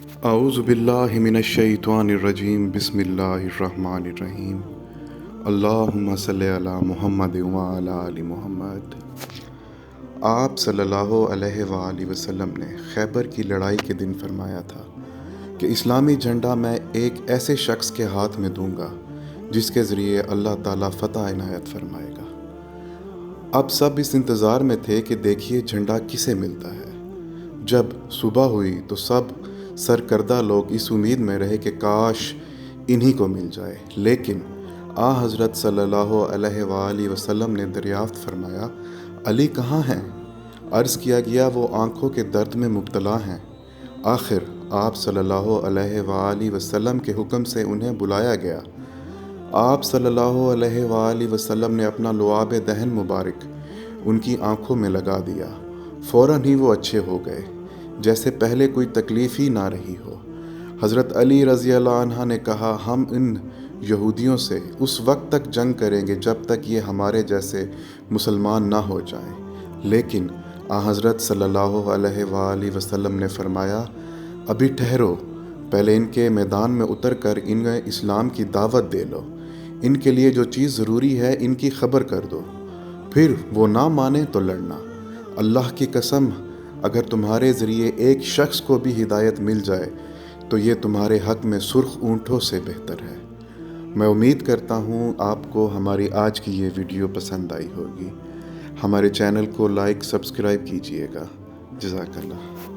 اعوذ باللہ من الشیطان الرجیم بسم اللہ الرحمن الرحیم اللہم صلی علی محمد وعلی آل محمد۔ آپ صلی اللہ علیہ وآلہ وسلم نے خیبر کی لڑائی کے دن فرمایا تھا کہ اسلامی جھنڈا میں ایک ایسے شخص کے ہاتھ میں دوں گا جس کے ذریعے اللہ تعالیٰ فتح عنایت فرمائے گا۔ اب سب اس انتظار میں تھے کہ دیکھیے جھنڈا کسے ملتا ہے۔ جب صبح ہوئی تو سب سرکردہ لوگ اس امید میں رہے کہ کاش انہی کو مل جائے، لیکن حضرت صلی اللہ علیہ وآلہ وسلم نے دریافت فرمایا، علی کہاں ہیں؟ عرض کیا گیا وہ آنکھوں کے درد میں مبتلا ہیں۔ آخر آپ صلی اللہ علیہ وآلہ وسلم کے حکم سے انہیں بلایا گیا۔ آپ صلی اللہ علیہ وآلہ وسلم نے اپنا لعاب دہن مبارک ان کی آنکھوں میں لگا دیا۔ فوراً ہی وہ اچھے ہو گئے، جیسے پہلے کوئی تکلیف ہی نہ رہی ہو۔ حضرت علی رضی اللہ عنہ نے کہا، ہم ان یہودیوں سے اس وقت تک جنگ کریں گے جب تک یہ ہمارے جیسے مسلمان نہ ہو جائیں، لیکن حضرت صلی اللہ علیہ وآلہ وسلم نے فرمایا، ابھی ٹھہرو، پہلے ان کے میدان میں اتر کر انہیں اسلام کی دعوت دے لو، ان کے لیے جو چیز ضروری ہے ان کی خبر کر دو، پھر وہ نہ مانے تو لڑنا۔ اللہ کی قسم، اگر تمہارے ذریعے ایک شخص کو بھی ہدایت مل جائے تو یہ تمہارے حق میں سرخ اونٹوں سے بہتر ہے۔ میں امید کرتا ہوں آپ کو ہماری آج کی یہ ویڈیو پسند آئی ہوگی۔ ہمارے چینل کو لائک سبسکرائب کیجیے گا۔ جزاک اللہ۔